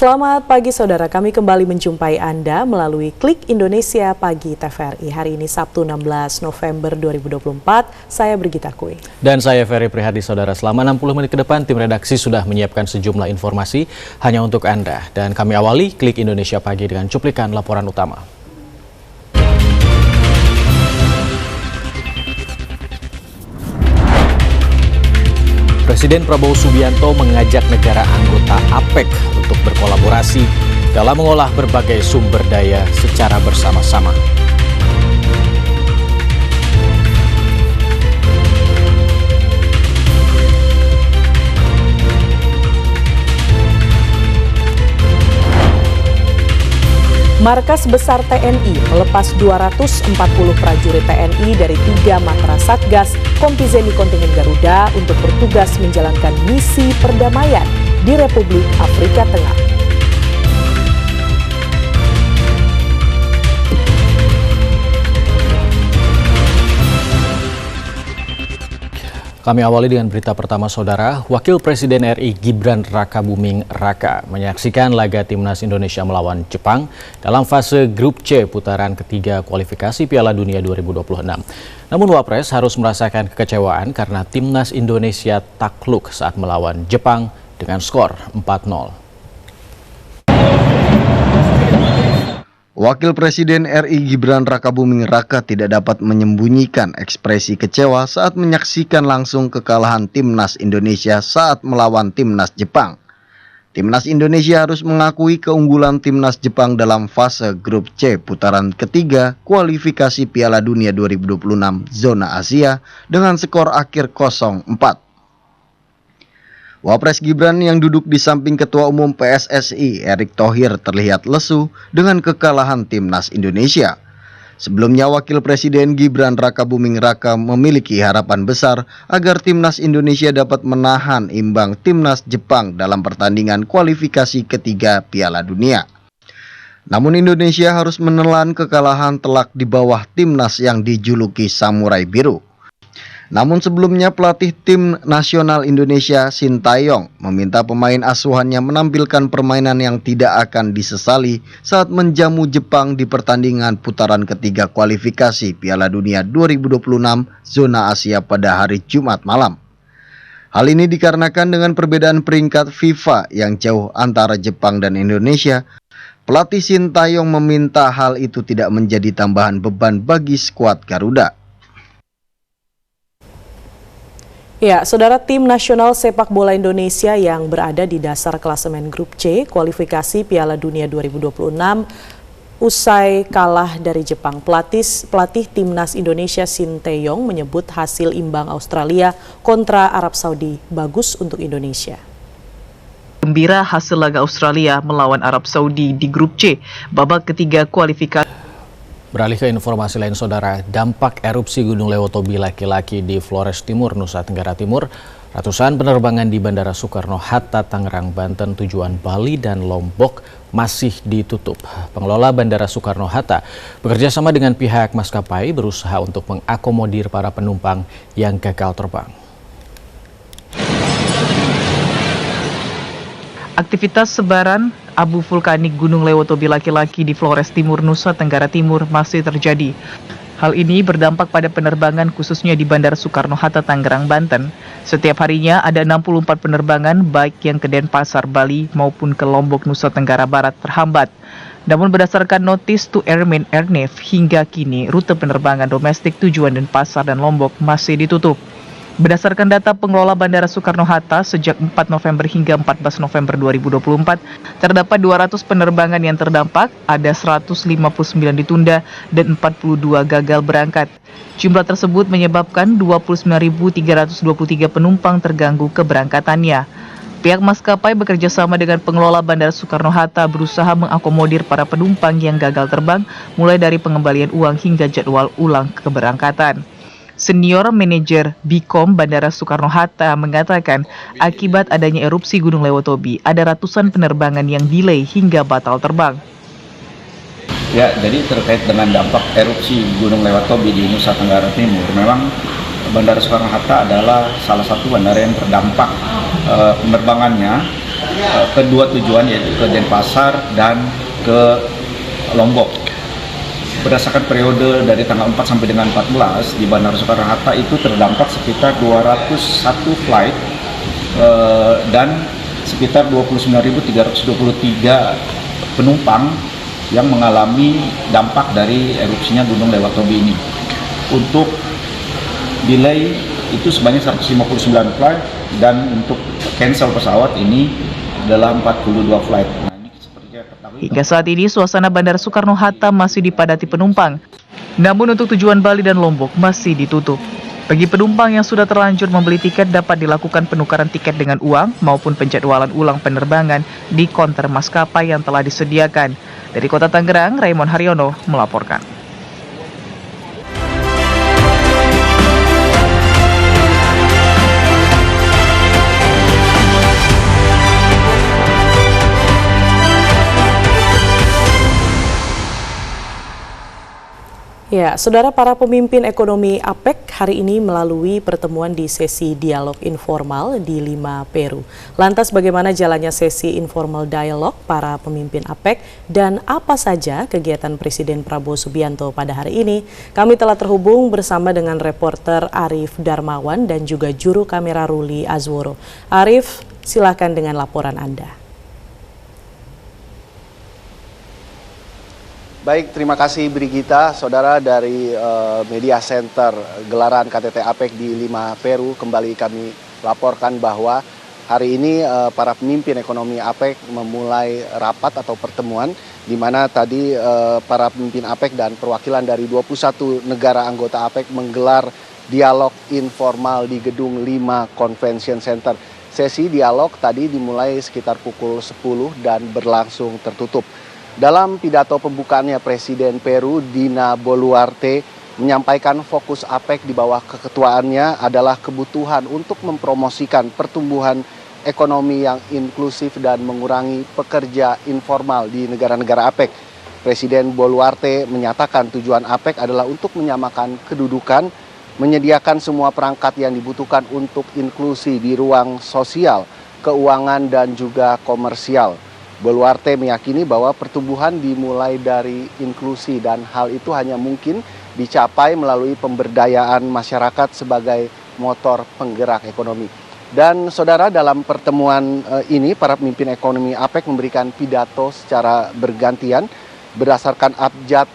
Selamat pagi saudara, kami kembali menjumpai Anda melalui Klik Indonesia Pagi TVRI. Hari ini Sabtu 16 November 2024, saya Brigita Kue. Dan saya Ferry Prihadi, saudara. Selama 60 menit ke depan, tim redaksi sudah menyiapkan sejumlah informasi hanya untuk Anda. Dan kami awali Klik Indonesia Pagi dengan cuplikan laporan utama. Presiden Prabowo Subianto mengajak negara anggota APEC untuk berkolaborasi dalam mengolah berbagai sumber daya secara bersama-sama. Markas Besar TNI melepas 240 prajurit TNI dari 3 matra Satgas Kompizeni Kontingen Garuda untuk bertugas menjalankan misi perdamaian di Republik Afrika Tengah. Kami awali dengan berita pertama, saudara. Wakil Presiden RI Gibran Rakabuming Raka menyaksikan laga Timnas Indonesia melawan Jepang dalam fase Grup C putaran ketiga kualifikasi Piala Dunia 2026. Namun Wapres harus merasakan kekecewaan karena Timnas Indonesia takluk saat melawan Jepang dengan skor 4-0. Wakil Presiden RI Gibran Rakabuming Raka tidak dapat menyembunyikan ekspresi kecewa saat menyaksikan langsung kekalahan Timnas Indonesia saat melawan Timnas Jepang. Timnas Indonesia harus mengakui keunggulan Timnas Jepang dalam fase Grup C putaran ketiga kualifikasi Piala Dunia 2026 zona Asia dengan skor akhir 0-4. Wapres Gibran yang duduk di samping Ketua Umum PSSI Erick Thohir terlihat lesu dengan kekalahan Timnas Indonesia. Sebelumnya Wakil Presiden Gibran Rakabuming Raka memiliki harapan besar agar Timnas Indonesia dapat menahan imbang Timnas Jepang dalam pertandingan kualifikasi ketiga Piala Dunia. Namun Indonesia harus menelan kekalahan telak di bawah Timnas yang dijuluki Samurai Biru. Namun sebelumnya pelatih tim nasional Indonesia Sintayong meminta pemain asuhannya menampilkan permainan yang tidak akan disesali saat menjamu Jepang di pertandingan putaran ketiga kualifikasi Piala Dunia 2026 zona Asia pada hari Jumat malam. Hal ini dikarenakan dengan perbedaan peringkat FIFA yang jauh antara Jepang dan Indonesia. Pelatih Sintayong meminta hal itu tidak menjadi tambahan beban bagi skuad Garuda. Ya, saudara, tim nasional sepak bola Indonesia yang berada di dasar klasemen Grup C kualifikasi Piala Dunia 2026 usai kalah dari Jepang. Pelatih timnas Indonesia Sintayong menyebut hasil imbang Australia kontra Arab Saudi bagus untuk Indonesia. Gembira hasil laga Australia melawan Arab Saudi di Grup C babak ketiga kualifikasi. Beralih ke informasi lain, saudara. Dampak erupsi Gunung Lewotobi laki-laki di Flores Timur, Nusa Tenggara Timur, ratusan penerbangan di Bandara Soekarno-Hatta, Tangerang, Banten tujuan Bali dan Lombok masih ditutup. Pengelola Bandara Soekarno-Hatta bekerja sama dengan pihak maskapai berusaha untuk mengakomodir para penumpang yang gagal terbang. Aktivitas sebaran abu vulkanik Gunung Lewotobi laki-laki di Flores Timur, Nusa Tenggara Timur masih terjadi. Hal ini berdampak pada penerbangan khususnya di Bandara Soekarno-Hatta, Tangerang, Banten. Setiap harinya ada 64 penerbangan baik yang ke Denpasar, Bali maupun ke Lombok, Nusa Tenggara Barat terhambat. Namun berdasarkan notice to Airmen Airnav, hingga kini rute penerbangan domestik tujuan Denpasar dan Lombok masih ditutup. Berdasarkan data pengelola Bandara Soekarno-Hatta, sejak 4 November hingga 14 November 2024, terdapat 200 penerbangan yang terdampak, ada 159 ditunda, dan 42 gagal berangkat. Jumlah tersebut menyebabkan 29.323 penumpang terganggu keberangkatannya. Pihak maskapai bekerja sama dengan pengelola Bandara Soekarno-Hatta berusaha mengakomodir para penumpang yang gagal terbang, mulai dari pengembalian uang hingga jadwal ulang keberangkatan. Senior Manajer Bikom Bandara Soekarno-Hatta mengatakan akibat adanya erupsi Gunung Lewotobi ada ratusan penerbangan yang delay hingga batal terbang. Ya, jadi terkait dengan dampak erupsi Gunung Lewotobi di Nusa Tenggara Timur, memang Bandara Soekarno-Hatta adalah salah satu bandara yang terdampak penerbangannya kedua tujuan, yaitu ke Denpasar dan ke Lombok. Berdasarkan periode dari tanggal 4 sampai dengan 14 di Bandara Soekarno-Hatta itu terdampak sekitar 201 flight dan sekitar 29.323 penumpang yang mengalami dampak dari erupsinya Gunung Lewatobi ini. Untuk delay itu sebanyak 159 flight dan untuk cancel pesawat ini adalah 42 flight. Nah, ini seperti yang ketahui. Hingga saat ini suasana Bandara Soekarno-Hatta masih dipadati penumpang. Namun untuk tujuan Bali dan Lombok masih ditutup. Bagi penumpang yang sudah terlanjur membeli tiket dapat dilakukan penukaran tiket dengan uang maupun penjadwalan ulang penerbangan di konter maskapai yang telah disediakan. Dari Kota Tangerang, Raymond Haryono melaporkan. Ya, saudara, para pemimpin ekonomi APEC hari ini melalui pertemuan di sesi dialog informal di Lima, Peru. Lantas bagaimana jalannya sesi informal dialog para pemimpin APEC dan apa saja kegiatan Presiden Prabowo Subianto pada hari ini? Kami telah terhubung bersama dengan reporter Arif Darmawan dan juga juru kamera Ruli Azworo. Arif, silakan dengan laporan Anda. Baik, terima kasih Brigita. Saudara, dari Media Center gelaran KTT APEC di Lima, Peru, kembali kami laporkan bahwa hari ini para pemimpin ekonomi APEC memulai rapat atau pertemuan di mana tadi para pemimpin APEC dan perwakilan dari 21 negara anggota APEC menggelar dialog informal di Gedung 5 Convention Center. Sesi dialog tadi dimulai sekitar pukul 10 dan berlangsung tertutup. Dalam pidato pembukaannya, Presiden Peru Dina Boluarte menyampaikan fokus APEC di bawah keketuaannya adalah kebutuhan untuk mempromosikan pertumbuhan ekonomi yang inklusif dan mengurangi pekerja informal di negara-negara APEC. Presiden Boluarte menyatakan tujuan APEC adalah untuk menyamakan kedudukan, menyediakan semua perangkat yang dibutuhkan untuk inklusi di ruang sosial, keuangan, dan juga komersial. Boluarte meyakini bahwa pertumbuhan dimulai dari inklusi dan hal itu hanya mungkin dicapai melalui pemberdayaan masyarakat sebagai motor penggerak ekonomi. Dan saudara, dalam pertemuan ini para pemimpin ekonomi APEC memberikan pidato secara bergantian berdasarkan abjad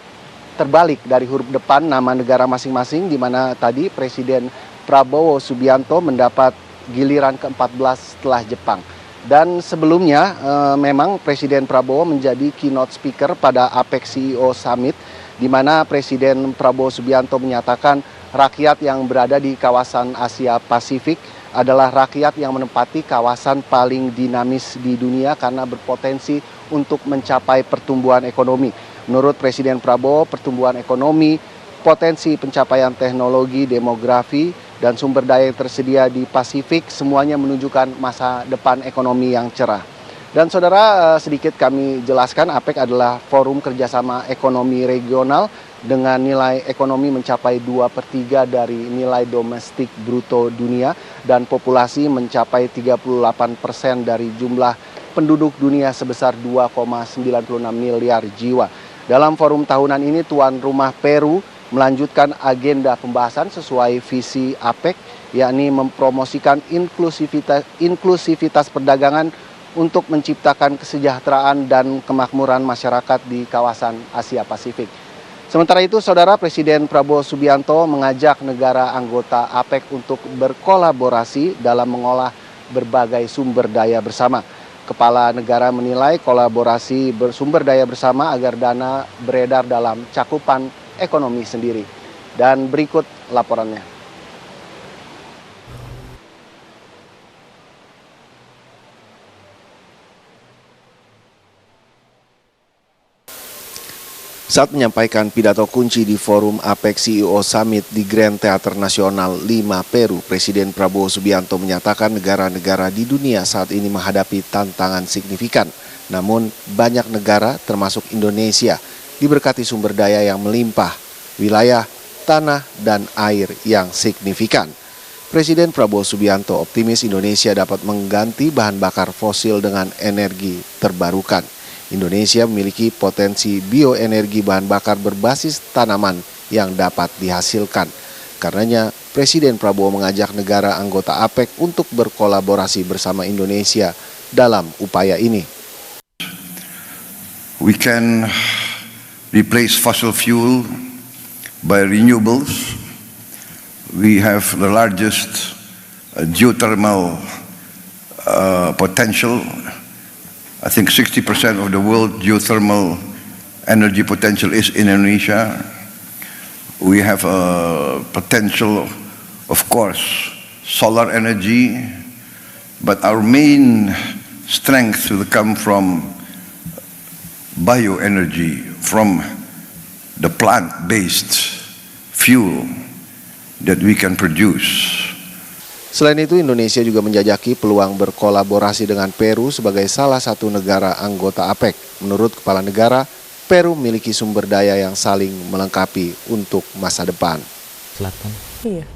terbalik dari huruf depan nama negara masing-masing, di mana tadi Presiden Prabowo Subianto mendapat giliran ke-14 setelah Jepang. Dan sebelumnya memang Presiden Prabowo menjadi keynote speaker pada APEC CEO Summit, di mana Presiden Prabowo Subianto menyatakan rakyat yang berada di kawasan Asia Pasifik adalah rakyat yang menempati kawasan paling dinamis di dunia karena berpotensi untuk mencapai pertumbuhan ekonomi. Menurut Presiden Prabowo, pertumbuhan ekonomi, potensi pencapaian teknologi, demografi, dan sumber daya yang tersedia di Pasifik semuanya menunjukkan masa depan ekonomi yang cerah. Dan saudara, sedikit kami jelaskan, APEC adalah forum kerjasama ekonomi regional dengan nilai ekonomi mencapai 2/3 dari nilai domestik bruto dunia dan populasi mencapai 38% dari jumlah penduduk dunia sebesar 2,96 miliar jiwa. Dalam forum tahunan ini, tuan rumah Peru melanjutkan agenda pembahasan sesuai visi APEC, yakni mempromosikan inklusivitas perdagangan untuk menciptakan kesejahteraan dan kemakmuran masyarakat di kawasan Asia Pasifik. Sementara itu, saudara, Presiden Prabowo Subianto mengajak negara anggota APEC untuk berkolaborasi dalam mengolah berbagai sumber daya bersama. Kepala negara menilai kolaborasi bersumber daya bersama agar dana beredar dalam cakupan ekonomi sendiri. Dan berikut laporannya. Saat menyampaikan pidato kunci di forum APEC CEO Summit di Grand Theater Nasional Lima, Peru, Presiden Prabowo Subianto menyatakan negara-negara di dunia saat ini menghadapi tantangan signifikan. Namun banyak negara termasuk Indonesia diberkati sumber daya yang melimpah, wilayah, tanah, dan air yang signifikan. Presiden Prabowo Subianto optimis Indonesia dapat mengganti bahan bakar fosil dengan energi terbarukan. Indonesia memiliki potensi bioenergi bahan bakar berbasis tanaman yang dapat dihasilkan. Karenanya, Presiden Prabowo mengajak negara anggota APEC untuk berkolaborasi bersama Indonesia dalam upaya ini. We can replace fossil fuel by renewables. We have the largest geothermal potential. I think 60% of the world geothermal energy potential is in Indonesia. We have a potential, of course, solar energy, but our main strength will come from bioenergy, from the plant-based fuel that we can produce. Selain itu, Indonesia juga menjajaki peluang berkolaborasi dengan Peru sebagai salah satu negara anggota APEC. Menurut Kepala Negara, Peru memiliki sumber daya yang saling melengkapi untuk masa depan. Selatan. Iya.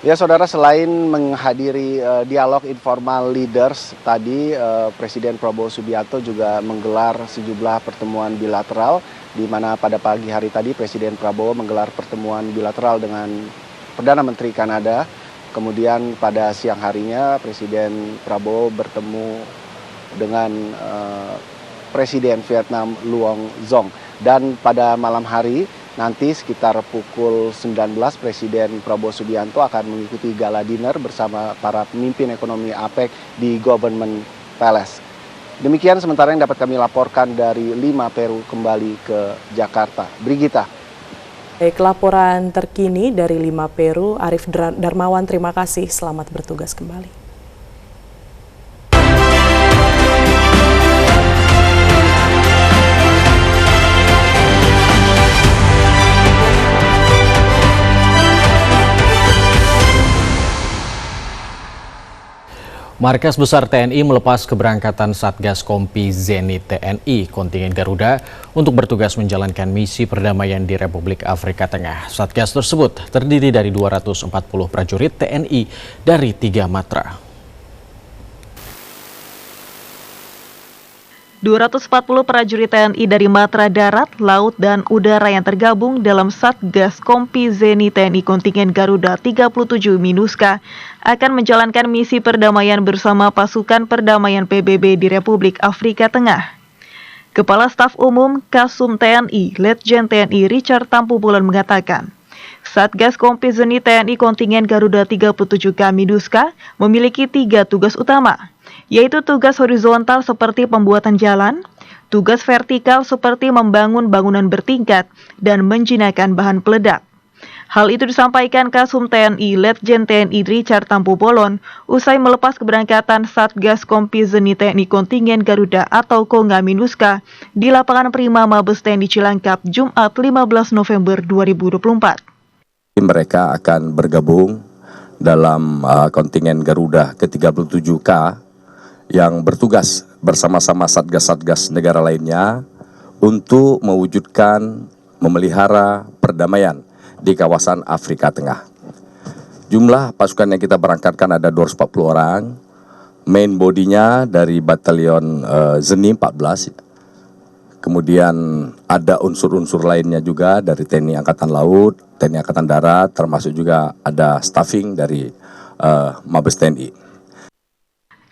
Ya saudara, selain menghadiri dialog informal leaders, tadi Presiden Prabowo Subianto juga menggelar sejumlah pertemuan bilateral, di mana pada pagi hari tadi Presiden Prabowo menggelar pertemuan bilateral dengan Perdana Menteri Kanada. Kemudian pada siang harinya Presiden Prabowo bertemu dengan Presiden Vietnam Luong Zong. Dan pada malam hari nanti sekitar pukul 19 Presiden Prabowo Subianto akan mengikuti gala dinner bersama para pemimpin ekonomi APEC di Government Palace. Demikian sementara yang dapat kami laporkan dari Lima Peru kembali ke Jakarta. Brigita. Baik, laporan terkini dari Lima Peru, Arif Darmawan, terima kasih. Selamat bertugas kembali. Markas Besar TNI melepas keberangkatan Satgas Kompi Zenit TNI kontingen Garuda untuk bertugas menjalankan misi perdamaian di Republik Afrika Tengah. Satgas tersebut terdiri dari 240 prajurit TNI dari 3 matra. 240 prajurit TNI dari matra darat, laut, dan udara yang tergabung dalam Satgas Kompi Zenit TNI kontingen Garuda 37 MINUSCA akan menjalankan misi perdamaian bersama pasukan perdamaian PBB di Republik Afrika Tengah. Kepala Staf Umum Kasum TNI, Letjen TNI Richard Tampu Bolon mengatakan, Satgas Kompi Zenit TNI kontingen Garuda 37K MINUSCA memiliki 3 tugas utama, yaitu tugas horizontal seperti pembuatan jalan, tugas vertikal seperti membangun bangunan bertingkat, dan menjinakkan bahan peledak. Hal itu disampaikan Kasum TNI Letjen TNI Richard Tampu Bolon usai melepas keberangkatan Satgas Kompi Zenit TNI kontingen Garuda atau Konga MINUSCA di lapangan Prima Mabes TNI Cilangkap Jumat 15 November 2024. Mereka akan bergabung dalam kontingen Garuda ke-37K yang bertugas bersama-sama satgas-satgas negara lainnya untuk mewujudkan, memelihara perdamaian di kawasan Afrika Tengah. Jumlah pasukan yang kita berangkatkan ada 240 orang, main bodinya dari batalion Zeni 14, kemudian ada unsur-unsur lainnya juga dari TNI Angkatan Laut, TNI Angkatan Darat, termasuk juga ada staffing dari Mabes TNI.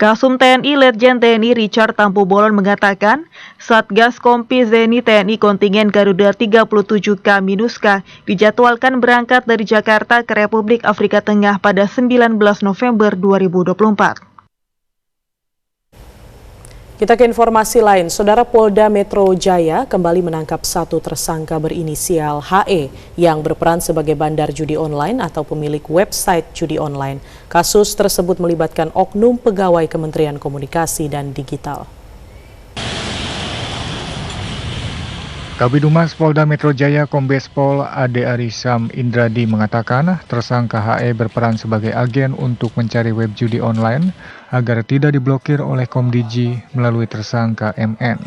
Kasum TNI Letjen TNI Richard Tampu Bolon mengatakan, Satgas Kompi Zenit TNI kontingen Garuda 37K MINUSCA dijadwalkan berangkat dari Jakarta ke Republik Afrika Tengah pada 19 November 2024. Kita ke informasi lain, Saudara Polda Metro Jaya kembali menangkap satu tersangka berinisial HE yang berperan sebagai bandar judi online atau pemilik website judi online. Kasus tersebut melibatkan oknum pegawai Kementerian Komunikasi dan Digital. Kabid Humas Polda Metro Jaya Kombes Pol Ade Arisam Indradi mengatakan tersangka HE berperan sebagai agen untuk mencari web judi online agar tidak diblokir oleh Komdigi melalui tersangka MN.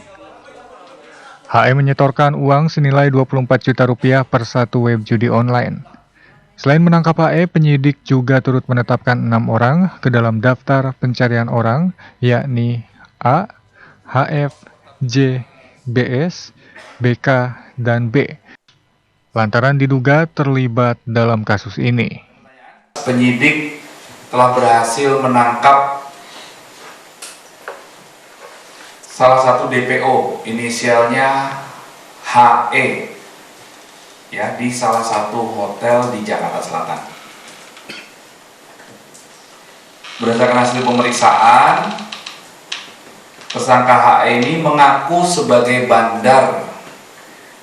HE menyetorkan uang senilai 24 juta rupiah per satu web judi online. Selain menangkap HE, penyidik juga turut menetapkan 6 orang ke dalam daftar pencarian orang, yakni A, HF, J, BS, BK, dan B. Lantaran diduga terlibat dalam kasus ini. Penyidik telah berhasil menangkap salah satu DPO, inisialnya HE, ya, di salah satu hotel di Jakarta Selatan. Berdasarkan hasil pemeriksaan, tersangka HE ini mengaku sebagai bandar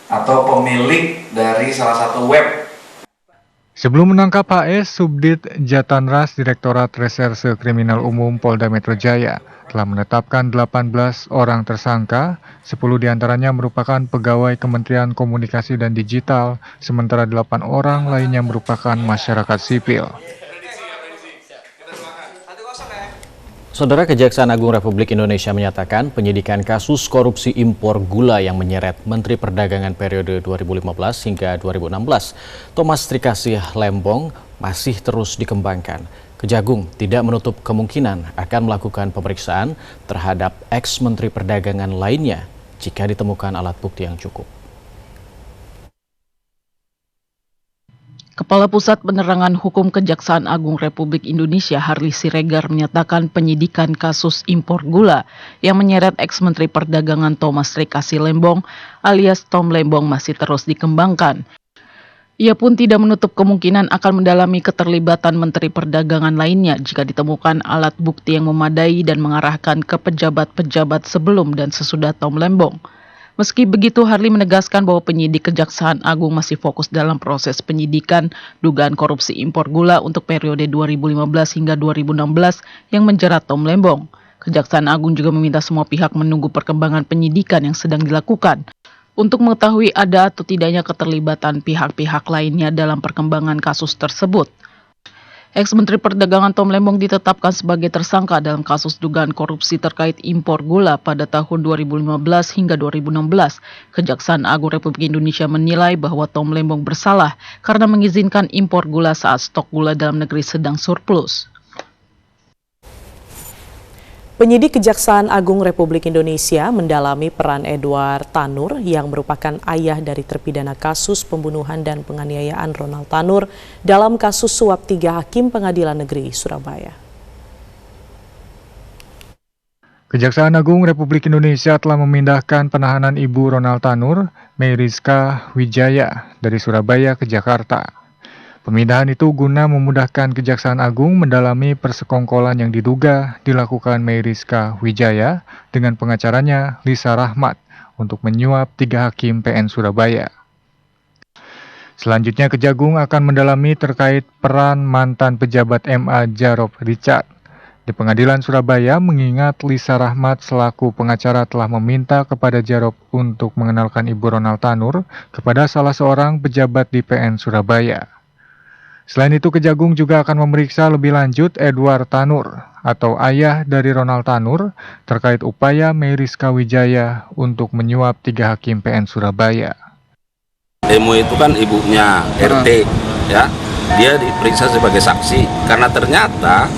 atau pemilik dari salah satu web. Sebelum menangkap HE, Subdit Jatanras Direktorat Reserse Kriminal Umum Polda Metro Jaya telah menetapkan 18 orang tersangka, 10 diantaranya merupakan pegawai Kementerian Komunikasi dan Digital, sementara 8 orang lainnya merupakan masyarakat sipil. Saudara, Kejaksaan Agung Republik Indonesia menyatakan penyidikan kasus korupsi impor gula yang menyeret Menteri Perdagangan periode 2015 hingga 2016, Thomas Trikasih Lembong, masih terus dikembangkan. Kejagung tidak menutup kemungkinan akan melakukan pemeriksaan terhadap ex-Menteri Perdagangan lainnya jika ditemukan alat bukti yang cukup. Kepala Pusat Penerangan Hukum Kejaksaan Agung Republik Indonesia Harli Siregar menyatakan penyidikan kasus impor gula yang menyeret ex-Menteri Perdagangan Thomas Trikasih Lembong alias Tom Lembong masih terus dikembangkan. Ia pun tidak menutup kemungkinan akan mendalami keterlibatan Menteri Perdagangan lainnya jika ditemukan alat bukti yang memadai dan mengarahkan ke pejabat-pejabat sebelum dan sesudah Tom Lembong. Meski begitu, Harli menegaskan bahwa penyidik Kejaksaan Agung masih fokus dalam proses penyidikan dugaan korupsi impor gula untuk periode 2015 hingga 2016 yang menjerat Tom Lembong. Kejaksaan Agung juga meminta semua pihak menunggu perkembangan penyidikan yang sedang dilakukan untuk mengetahui ada atau tidaknya keterlibatan pihak-pihak lainnya dalam perkembangan kasus tersebut. Ex-Menteri Perdagangan Tom Lembong ditetapkan sebagai tersangka dalam kasus dugaan korupsi terkait impor gula pada tahun 2015 hingga 2016. Kejaksaan Agung Republik Indonesia menilai bahwa Tom Lembong bersalah karena mengizinkan impor gula saat stok gula dalam negeri sedang surplus. Penyidik Kejaksaan Agung Republik Indonesia mendalami peran Edward Tanur yang merupakan ayah dari terpidana kasus pembunuhan dan penganiayaan Ronald Tanur dalam kasus suap 3 hakim Pengadilan Negeri Surabaya. Kejaksaan Agung Republik Indonesia telah memindahkan penahanan Ibu Ronald Tanur, Meriska Wijaya, dari Surabaya ke Jakarta. Pemindahan itu guna memudahkan Kejaksaan Agung mendalami persekongkolan yang diduga dilakukan Meriska Wijaya dengan pengacaranya Lisa Rahmat untuk menyuap 3 hakim PN Surabaya. Selanjutnya Kejagung akan mendalami terkait peran mantan pejabat MA Jarob Richard di Pengadilan Surabaya, mengingat Lisa Rahmat selaku pengacara telah meminta kepada Jarob untuk mengenalkan Ibu Ronald Tanur kepada salah seorang pejabat di PN Surabaya. Selain itu, Kejagung juga akan memeriksa lebih lanjut Edward Tanur atau ayah dari Ronald Tanur terkait upaya Meriska Wijaya untuk menyuap 3 hakim PN Surabaya. Demo itu kan ibunya RT, ya, dia diperiksa sebagai saksi karena ternyata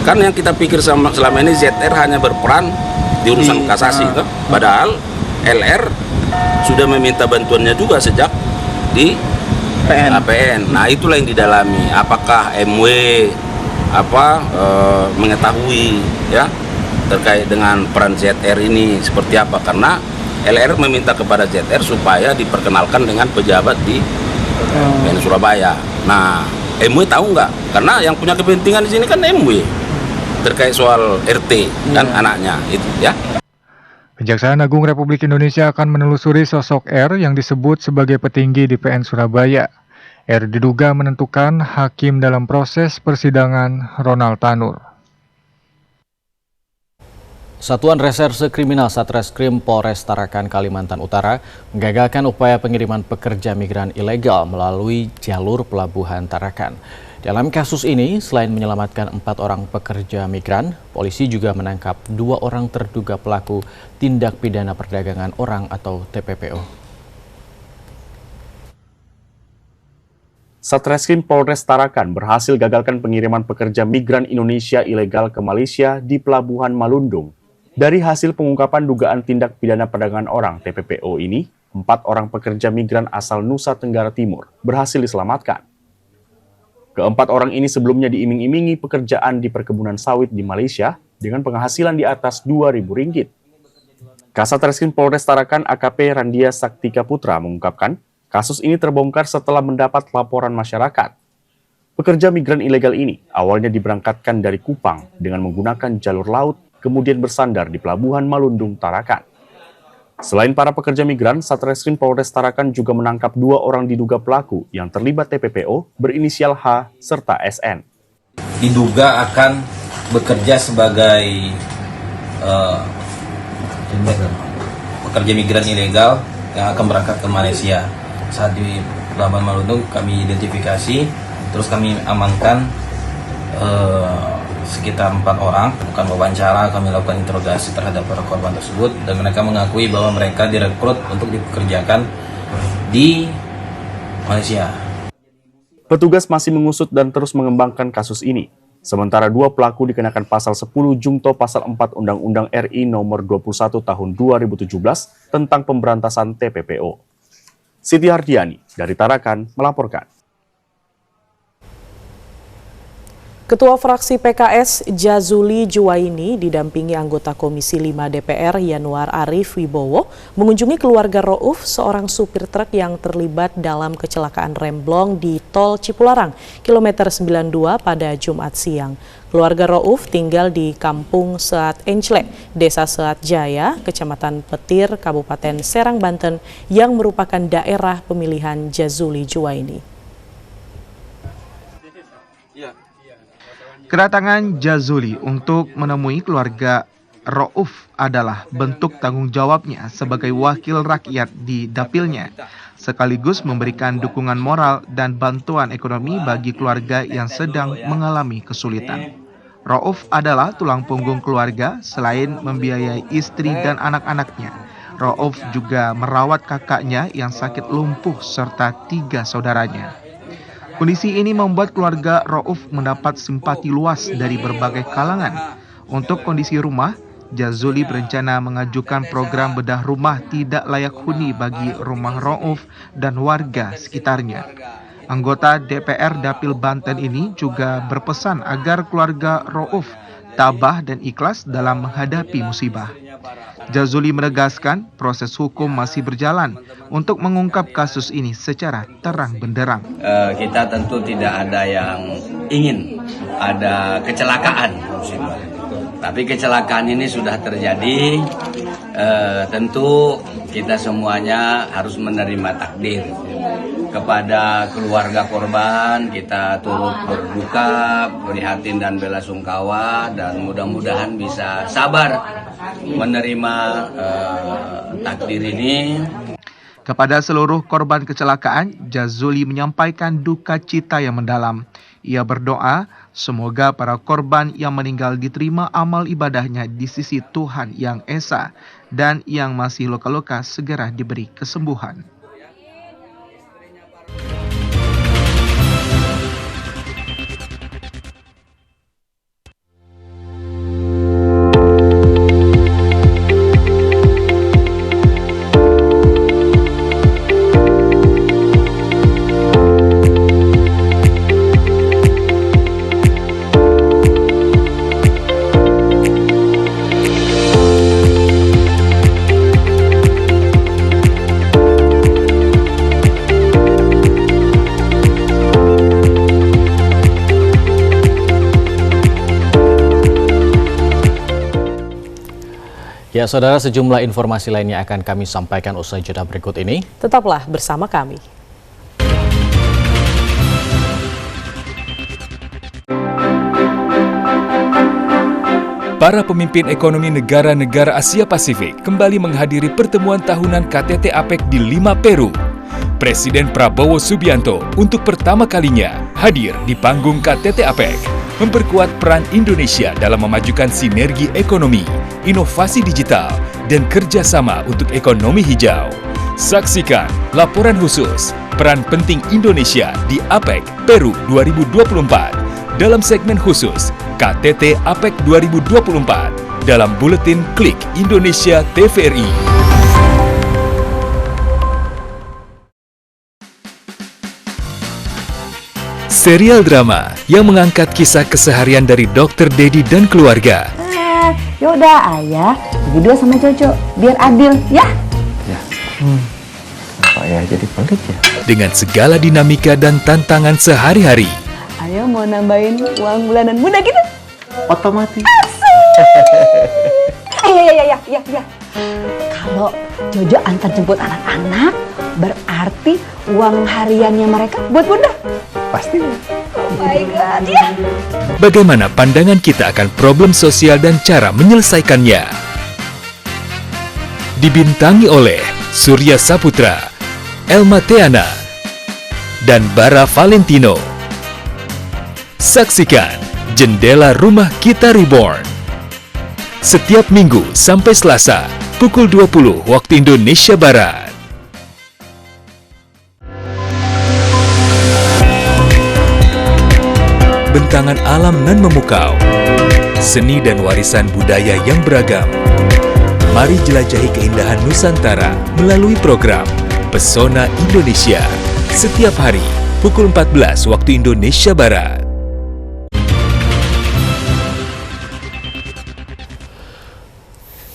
kan yang kita pikir selama ini ZR hanya berperan di urusan kasasi, padahal LR sudah meminta bantuannya juga sejak di APN. Nah, itulah yang didalami. Apakah MW mengetahui, ya, terkait dengan peran ZR ini seperti apa? Karena LR meminta kepada ZR supaya diperkenalkan dengan pejabat di PN Surabaya. Nah, MW tahu nggak? Karena yang punya kepentingan di sini kan MW terkait soal RT dan anaknya itu, ya. Kejaksaan Agung Republik Indonesia akan menelusuri sosok R yang disebut sebagai petinggi di PN Surabaya. R diduga menentukan hakim dalam proses persidangan Ronald Tanur. Satuan Reserse Kriminal Satreskrim Polres Tarakan, Kalimantan Utara menggagalkan upaya pengiriman pekerja migran ilegal melalui jalur pelabuhan Tarakan. Dalam kasus ini, selain menyelamatkan 4 orang pekerja migran, polisi juga menangkap 2 orang terduga pelaku tindak pidana perdagangan orang atau TPPO. Satreskrim Polres Tarakan berhasil gagalkan pengiriman pekerja migran Indonesia ilegal ke Malaysia di Pelabuhan Malundung. Dari hasil pengungkapan dugaan tindak pidana perdagangan orang (TPPO) ini, 4 orang pekerja migran asal Nusa Tenggara Timur berhasil diselamatkan. Keempat orang ini sebelumnya diiming-imingi pekerjaan di perkebunan sawit di Malaysia dengan penghasilan di atas Rp2.000. Kasat Reskrim Polres Tarakan AKP Randia Saktika Putra mengungkapkan, kasus ini terbongkar setelah mendapat laporan masyarakat. Pekerja migran ilegal ini awalnya diberangkatkan dari Kupang dengan menggunakan jalur laut, kemudian bersandar di Pelabuhan Malundung, Tarakan. Selain para pekerja migran, Satreskrim Polres Tarakan juga menangkap 2 orang diduga pelaku yang terlibat TPPO berinisial H serta SN. Diduga akan bekerja sebagai pekerja migran ilegal yang akan berangkat ke Malaysia. Saat di Pelabuhan Malundung kami identifikasi, terus kami amankan sekitar 4 orang. Bukan wawancara, kami lakukan interogasi terhadap para korban tersebut dan mereka mengakui bahwa mereka direkrut untuk dipekerjakan di Malaysia. Petugas masih mengusut dan terus mengembangkan kasus ini. Sementara 2 pelaku dikenakan pasal 10 Jungto pasal 4 Undang-Undang RI nomor 21 tahun 2017 tentang pemberantasan TPPO. Siti Hardiani dari Tarakan melaporkan. Ketua Fraksi PKS Jazuli Juwaini didampingi anggota Komisi 5 DPR Yanuar Arif Wibowo mengunjungi keluarga Rouf, seorang supir truk yang terlibat dalam kecelakaan remblong di Tol Cipularang, kilometer 92 pada Jumat siang. Keluarga Rouf tinggal di Kampung Seat Enclek, Desa Seat Jaya, Kecamatan Petir, Kabupaten Serang, Banten, yang merupakan daerah pemilihan Jazuli Juwaini. Kedatangan Jazuli untuk menemui keluarga Rouf adalah bentuk tanggung jawabnya sebagai wakil rakyat di dapilnya, sekaligus memberikan dukungan moral dan bantuan ekonomi bagi keluarga yang sedang mengalami kesulitan. Rouf adalah tulang punggung keluarga. Selain membiayai istri dan anak-anaknya, Rouf juga merawat kakaknya yang sakit lumpuh serta 3 saudaranya. Kondisi ini membuat keluarga Rouf mendapat simpati luas dari berbagai kalangan. Untuk kondisi rumah, Jazuli berencana mengajukan program bedah rumah tidak layak huni bagi rumah Rouf dan warga sekitarnya. Anggota DPR Dapil Banten ini juga berpesan agar keluarga Rouf tabah dan ikhlas dalam menghadapi musibah. Jazuli menegaskan proses hukum masih berjalan untuk mengungkap kasus ini secara terang benderang. Kita tentu tidak ada yang ingin ada kecelakaan, tapi kecelakaan ini sudah terjadi. Tentu kita semuanya harus menerima takdir. Kepada keluarga korban kita turut berduka, prihatin dan belasungkawa, dan mudah-mudahan bisa sabar menerima takdir ini. Kepada seluruh korban kecelakaan, Jazuli menyampaikan duka cita yang mendalam. Ia berdoa semoga para korban yang meninggal diterima amal ibadahnya di sisi Tuhan Yang Esa dan yang masih luka-luka segera diberi kesembuhan. Ya, saudara, sejumlah informasi lainnya akan kami sampaikan usai jeda berikut ini. Tetaplah bersama kami. Para pemimpin ekonomi negara-negara Asia Pasifik kembali menghadiri pertemuan tahunan KTT APEC di Lima, Peru. Presiden Prabowo Subianto untuk pertama kalinya hadir di panggung KTT APEC, memperkuat peran Indonesia dalam memajukan sinergi ekonomi, inovasi digital, dan kerjasama untuk ekonomi hijau. Saksikan laporan khusus peran penting Indonesia di APEC Peru 2024 dalam segmen khusus KTT APEC 2024 dalam Buletin Klik Indonesia TVRI. Serial drama yang mengangkat kisah keseharian dari Dr. Dedi dan keluarga. Yaudah ayah, berdua sama Jojo, biar adil, ya? Ya. Kenapa ya jadi pelit ya? Dengan segala dinamika dan tantangan sehari-hari. Ayo mau nambahin uang bulanan bunda gitu? Otomatis. Ya. Kalau Jojo antar jemput anak-anak, berarti uang hariannya mereka buat bunda? Pasti. Oh my God, ya. Bagaimana pandangan kita akan problem sosial dan cara menyelesaikannya? Dibintangi oleh Surya Saputra, Elma Teana, dan Bara Valentino. Saksikan Jendela Rumah Kita Reborn setiap Minggu sampai Selasa pukul 20 waktu Indonesia Barat. Bentangan alam nan memukau, seni dan warisan budaya yang beragam. Mari jelajahi keindahan Nusantara melalui program Pesona Indonesia setiap hari pukul 14 waktu Indonesia Barat.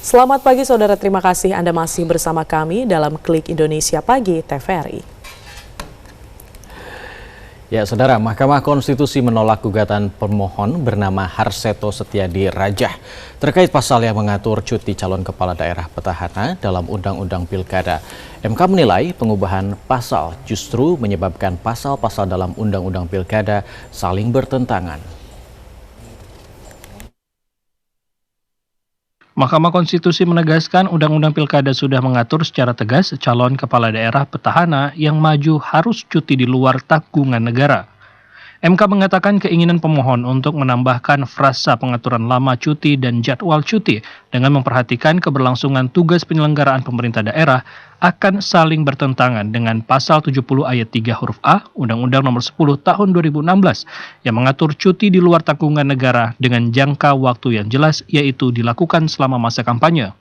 Selamat pagi saudara, terima kasih Anda masih bersama kami dalam Klik Indonesia Pagi TVRI. Ya, saudara, Mahkamah Konstitusi menolak gugatan pemohon bernama Harseto Setiadi Rajah terkait pasal yang mengatur cuti calon kepala daerah petahana dalam Undang-Undang Pilkada. MK menilai pengubahan pasal justru menyebabkan pasal-pasal dalam Undang-Undang Pilkada saling bertentangan. Mahkamah Konstitusi menegaskan Undang-Undang Pilkada sudah mengatur secara tegas calon kepala daerah petahana yang maju harus cuti di luar tanggungan negara. MK mengatakan keinginan pemohon untuk menambahkan frasa pengaturan lama cuti dan jadwal cuti dengan memperhatikan keberlangsungan tugas penyelenggaraan pemerintah daerah akan saling bertentangan dengan pasal 70 ayat 3 huruf A Undang-Undang Nomor 10 Tahun 2016 yang mengatur cuti di luar tanggungan negara dengan jangka waktu yang jelas, yaitu dilakukan selama masa kampanye.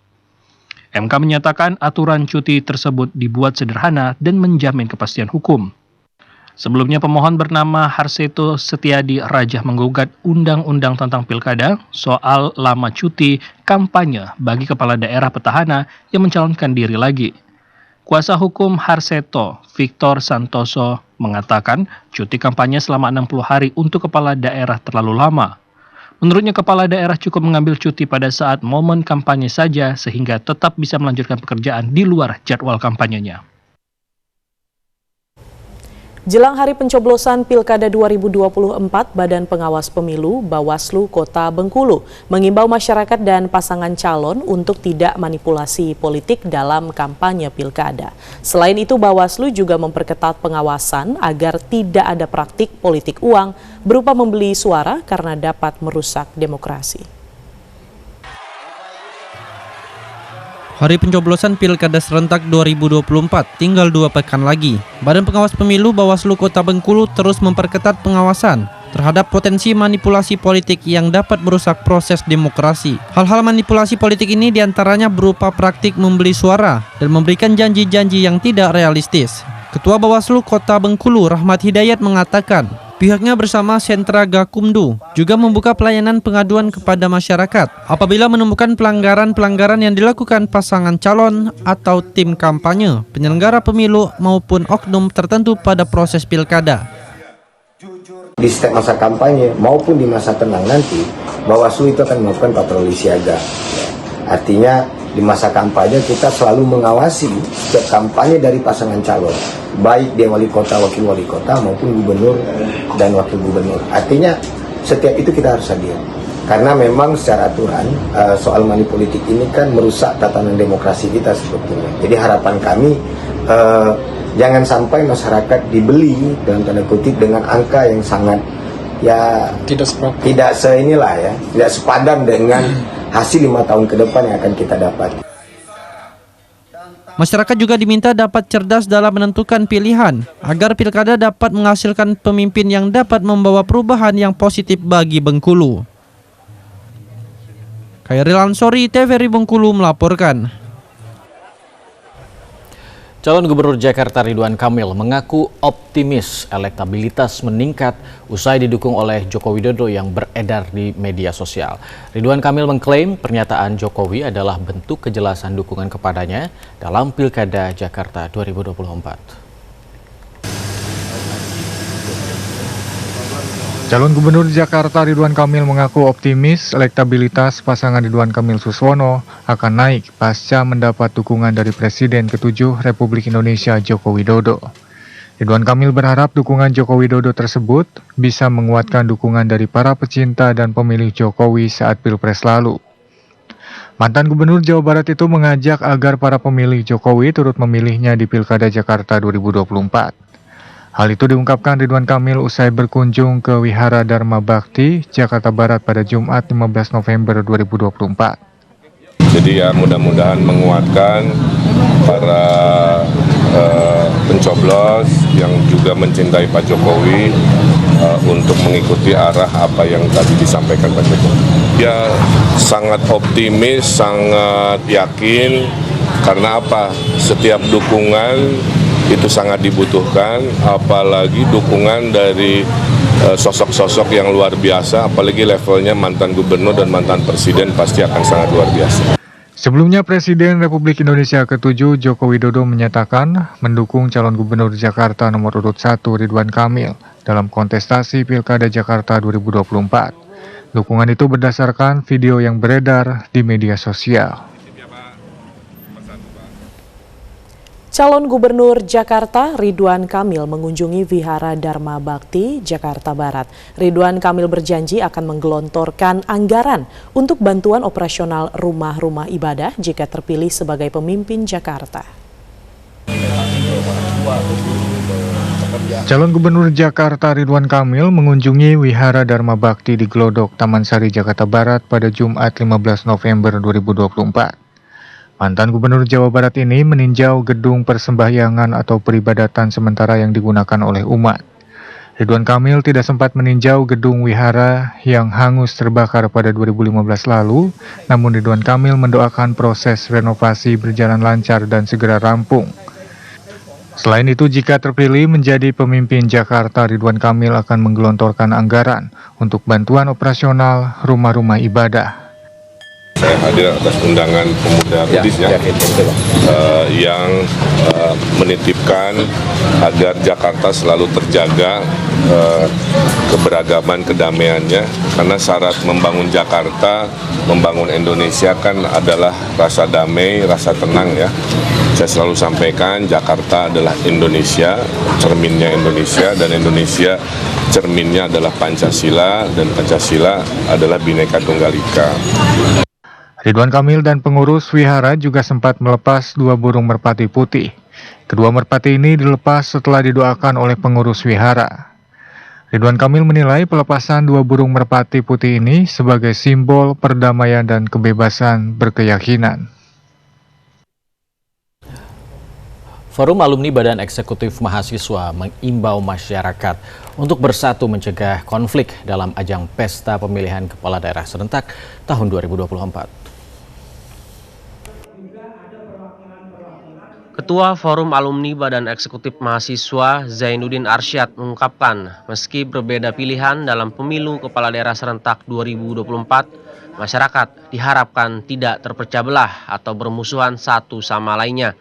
MK menyatakan aturan cuti tersebut dibuat sederhana dan menjamin kepastian hukum. Sebelumnya pemohon bernama Harseto Setiadi Rajah menggugat Undang-Undang tentang Pilkada soal lama cuti kampanye bagi kepala daerah petahana yang mencalonkan diri lagi. Kuasa hukum Harseto, Victor Santoso, mengatakan cuti kampanye selama 60 hari untuk kepala daerah terlalu lama. Menurutnya kepala daerah cukup mengambil cuti pada saat momen kampanye saja sehingga tetap bisa melanjutkan pekerjaan di luar jadwal kampanyenya. Jelang hari pencoblosan Pilkada 2024, Badan Pengawas Pemilu Bawaslu Kota Bengkulu mengimbau masyarakat dan pasangan calon untuk tidak manipulasi politik dalam kampanye pilkada. Selain itu, Bawaslu juga memperketat pengawasan agar tidak ada praktik politik uang berupa membeli suara karena dapat merusak demokrasi. Hari pencoblosan Pilkada Serentak 2024 tinggal 2 pekan lagi. Badan Pengawas Pemilu Bawaslu Kota Bengkulu terus memperketat pengawasan terhadap potensi manipulasi politik yang dapat merusak proses demokrasi. Hal-hal manipulasi politik ini diantaranya berupa praktik membeli suara dan memberikan janji-janji yang tidak realistis. Ketua Bawaslu Kota Bengkulu Rahmat Hidayat mengatakan, pihaknya bersama Sentra Gakumdu juga membuka pelayanan pengaduan kepada masyarakat apabila menemukan pelanggaran-pelanggaran yang dilakukan pasangan calon atau tim kampanye, penyelenggara pemilu maupun oknum tertentu pada proses pilkada. Di setiap masa kampanye maupun di masa tenang nanti, Bawaslu itu akan melakukan patroli siaga. Artinya di masa kampanye kita selalu mengawasi setiap kampanye dari pasangan calon, baik dia wali kota, wakil wali kota maupun gubernur dan wakil gubernur. Artinya setiap itu kita harus hadir. Karena memang secara aturan soal money politik ini kan merusak tatanan demokrasi kita sebetulnya. Jadi harapan kami jangan sampai masyarakat dibeli dalam tanda kutip dengan angka yang sangat tidak sepadan dengan hasil 5 tahun ke depan yang akan kita dapat. Masyarakat juga diminta dapat cerdas dalam menentukan pilihan agar pilkada dapat menghasilkan pemimpin yang dapat membawa perubahan yang positif bagi Bengkulu. Khairil Ansori, TVRI Bengkulu melaporkan. Calon Gubernur Jakarta Ridwan Kamil mengaku optimis elektabilitas meningkat usai didukung oleh Joko Widodo yang beredar di media sosial. Ridwan Kamil mengklaim pernyataan Jokowi adalah bentuk kejelasan dukungan kepadanya dalam Pilkada Jakarta 2024. Calon Gubernur Jakarta Ridwan Kamil mengaku optimis elektabilitas pasangan Ridwan Kamil Suswono akan naik pasca mendapat dukungan dari Presiden ke-7 Republik Indonesia Joko Widodo. Ridwan Kamil berharap dukungan Joko Widodo tersebut bisa menguatkan dukungan dari para pecinta dan pemilih Jokowi saat Pilpres lalu. Mantan Gubernur Jawa Barat itu mengajak agar para pemilih Jokowi turut memilihnya di Pilkada Jakarta 2024. Hal itu diungkapkan Ridwan Kamil usai berkunjung ke Wihara Dharma Bakti, Jakarta Barat pada Jumat 15 November 2024. Jadi ya mudah-mudahan menguatkan para pencoblos yang juga mencintai Pak Jokowi untuk mengikuti arah apa yang tadi disampaikan Pak Jokowi. Ya sangat optimis, sangat yakin karena apa? Setiap dukungan itu sangat dibutuhkan, apalagi dukungan dari sosok-sosok yang luar biasa, apalagi levelnya mantan gubernur dan mantan presiden pasti akan sangat luar biasa. Sebelumnya Presiden Republik Indonesia ke-7 Joko Widodo menyatakan mendukung calon gubernur Jakarta nomor urut 1 Ridwan Kamil dalam kontestasi Pilkada Jakarta 2024. Dukungan itu berdasarkan video yang beredar di media sosial. Calon Gubernur Jakarta Ridwan Kamil mengunjungi Wihara Dharma Bakti, Jakarta Barat. Ridwan Kamil berjanji akan menggelontorkan anggaran untuk bantuan operasional rumah-rumah ibadah jika terpilih sebagai pemimpin Jakarta. Calon Gubernur Jakarta Ridwan Kamil mengunjungi Wihara Dharma Bakti di Glodok, Taman Sari, Jakarta Barat pada Jumat 15 November 2024. Mantan Gubernur Jawa Barat ini meninjau gedung persembahyangan atau peribadatan sementara yang digunakan oleh umat. Ridwan Kamil tidak sempat meninjau gedung wihara yang hangus terbakar pada 2015 lalu, namun Ridwan Kamil mendoakan proses renovasi berjalan lancar dan segera rampung. Selain itu, jika terpilih menjadi pemimpin Jakarta, Ridwan Kamil akan menggelontorkan anggaran untuk bantuan operasional rumah-rumah ibadah. Saya hadir atas undangan pemuda Kudisnya yang menitipkan agar Jakarta selalu terjaga keberagaman kedamaiannya, karena syarat membangun Jakarta, membangun Indonesia kan adalah rasa damai, rasa tenang ya. Saya selalu sampaikan Jakarta adalah Indonesia, cerminnya Indonesia, dan Indonesia cerminnya adalah Pancasila, dan Pancasila adalah Bhinneka Tunggal Ika. Ridwan Kamil dan pengurus wihara juga sempat melepas 2 burung merpati putih. Kedua merpati ini dilepas setelah didoakan oleh pengurus wihara. Ridwan Kamil menilai pelepasan 2 burung merpati putih ini sebagai simbol perdamaian dan kebebasan berkeyakinan. Forum Alumni Badan Eksekutif Mahasiswa mengimbau masyarakat untuk bersatu mencegah konflik dalam ajang pesta pemilihan kepala daerah serentak tahun 2024. Ketua Forum Alumni Badan Eksekutif Mahasiswa Zainuddin Arsyad mengungkapkan, meski berbeda pilihan dalam pemilu kepala daerah serentak 2024, masyarakat diharapkan tidak terpecah belah atau bermusuhan satu sama lainnya.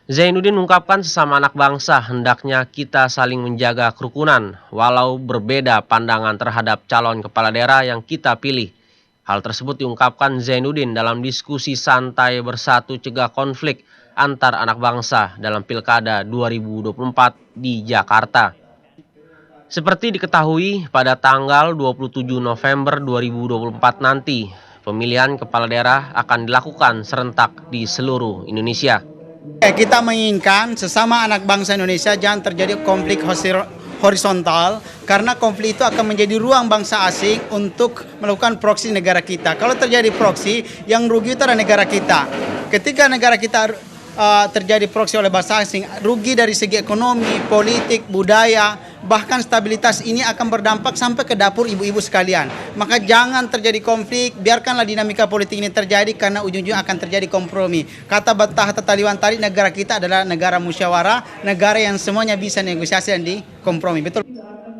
Zainuddin mengungkapkan sesama anak bangsa hendaknya kita saling menjaga kerukunan walau berbeda pandangan terhadap calon kepala daerah yang kita pilih. Hal tersebut diungkapkan Zainuddin dalam diskusi santai bersatu cegah konflik antar anak bangsa dalam Pilkada 2024 di Jakarta. Seperti diketahui, pada tanggal 27 November 2024 nanti, pemilihan kepala daerah akan dilakukan serentak di seluruh Indonesia. Kita menginginkan sesama anak bangsa Indonesia jangan terjadi konflik horizontal, karena konflik itu akan menjadi ruang bangsa asing untuk melakukan proksi negara kita. Kalau terjadi proksi, yang rugi itu adalah negara kita. Ketika negara kita terjadi proksi oleh bangsa asing, rugi dari segi ekonomi, politik, budaya, bahkan stabilitas ini akan berdampak sampai ke dapur ibu-ibu sekalian. Maka jangan terjadi konflik, biarkanlah dinamika politik ini terjadi karena ujung-ujungnya akan terjadi kompromi. Kata Battah Taliwan tadi, negara kita adalah negara musyawarah, negara yang semuanya bisa negosiasi dan dikompromi. Betul.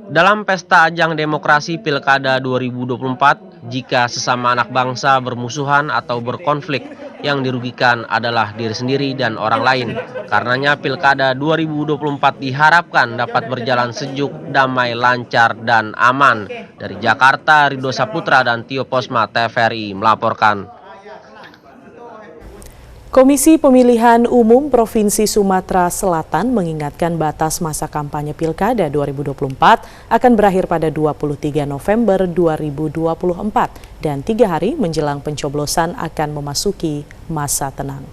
Dalam pesta ajang demokrasi Pilkada 2024, jika sesama anak bangsa bermusuhan atau berkonflik, yang dirugikan adalah diri sendiri dan orang lain. Karenanya Pilkada 2024 diharapkan dapat berjalan sejuk, damai, lancar, dan aman. Dari Jakarta, Ridho Saputra dan Tio Posma TVRI melaporkan. Komisi Pemilihan Umum Provinsi Sumatera Selatan mengingatkan batas masa kampanye Pilkada 2024 akan berakhir pada 23 November 2024 dan 3 hari menjelang pencoblosan akan memasuki masa tenang.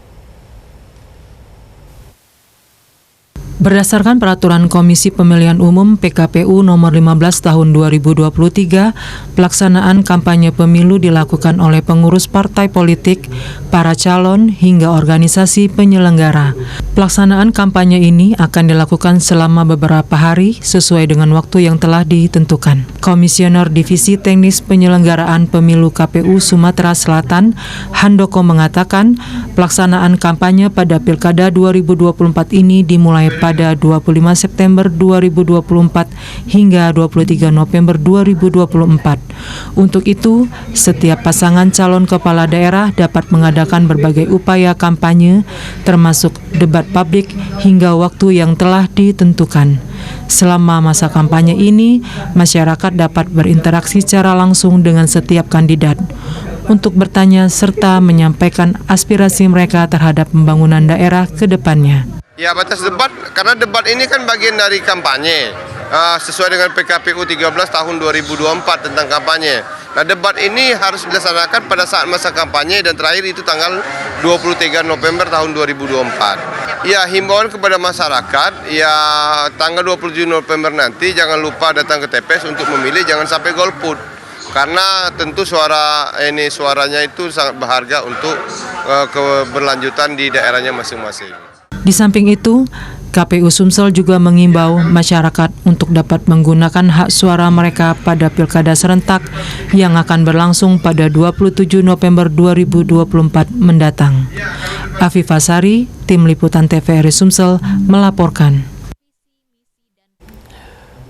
Berdasarkan Peraturan Komisi Pemilihan Umum PKPU Nomor 15 Tahun 2023, pelaksanaan kampanye pemilu dilakukan oleh pengurus partai politik, para calon, hingga organisasi penyelenggara. Pelaksanaan kampanye ini akan dilakukan selama beberapa hari sesuai dengan waktu yang telah ditentukan. Komisioner Divisi Teknis Penyelenggaraan Pemilu KPU Sumatera Selatan, Handoko mengatakan, pelaksanaan kampanye pada Pilkada 2024 ini dimulai pada 25 September 2024 hingga 23 November 2024. Untuk itu, setiap pasangan calon kepala daerah dapat mengadakan berbagai upaya kampanye, termasuk debat publik hingga waktu yang telah ditentukan. Selama masa kampanye ini, masyarakat dapat berinteraksi secara langsung dengan setiap kandidat untuk bertanya serta menyampaikan aspirasi mereka terhadap pembangunan daerah ke depannya. Ya, batas debat, karena debat ini kan bagian dari kampanye, sesuai dengan PKPU 13 tahun 2024 tentang kampanye. Nah, debat ini harus dilaksanakan pada saat masa kampanye dan terakhir itu tanggal 23 November tahun 2024. Ya, himbauan kepada masyarakat, ya tanggal 27 November nanti jangan lupa datang ke TPS untuk memilih, jangan sampai golput. Karena tentu suaranya itu sangat berharga untuk keberlanjutan di daerahnya masing-masing. Di samping itu, KPU Sumsel juga mengimbau masyarakat untuk dapat menggunakan hak suara mereka pada Pilkada serentak yang akan berlangsung pada 27 November 2024 mendatang. Afifah Sari, Tim Liputan TVRI Sumsel melaporkan.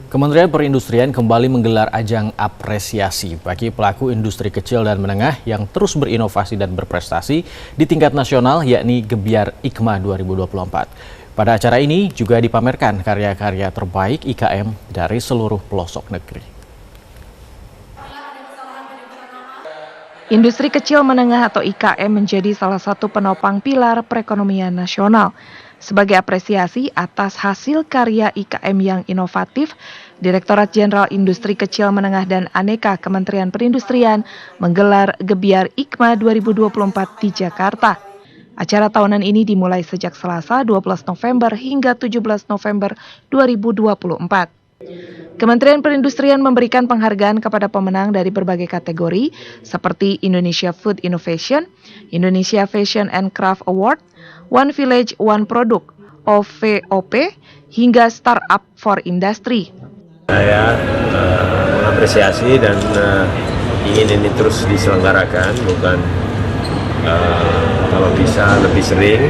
Kementerian Perindustrian kembali menggelar ajang apresiasi bagi pelaku industri kecil dan menengah yang terus berinovasi dan berprestasi di tingkat nasional, yakni Gebiar IKMA 2024. Pada acara ini juga dipamerkan karya-karya terbaik IKM dari seluruh pelosok negeri. Industri kecil menengah atau IKM menjadi salah satu penopang pilar perekonomian nasional. Sebagai apresiasi atas hasil karya IKM yang inovatif, Direktorat Jenderal Industri Kecil Menengah dan Aneka Kementerian Perindustrian menggelar Gebiar IKMA 2024 di Jakarta. Acara tahunan ini dimulai sejak Selasa 12 November hingga 17 November 2024. Kementerian Perindustrian memberikan penghargaan kepada pemenang dari berbagai kategori seperti Indonesia Food Innovation, Indonesia Fashion and Craft Award, One Village One Product, OVOP, hingga Startup for Industry. Saya mengapresiasi dan ingin ini terus diselenggarakan, bukan kalau bisa lebih sering,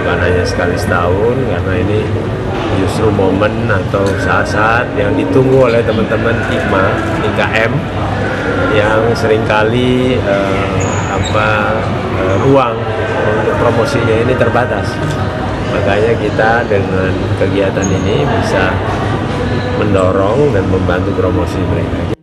bukan hanya sekali setahun, karena ini justru momen atau saat-saat yang ditunggu oleh teman-teman IKM yang seringkali ruang untuk promosinya ini terbatas. Makanya kita dengan kegiatan ini bisa mendorong dan membantu promosi mereka.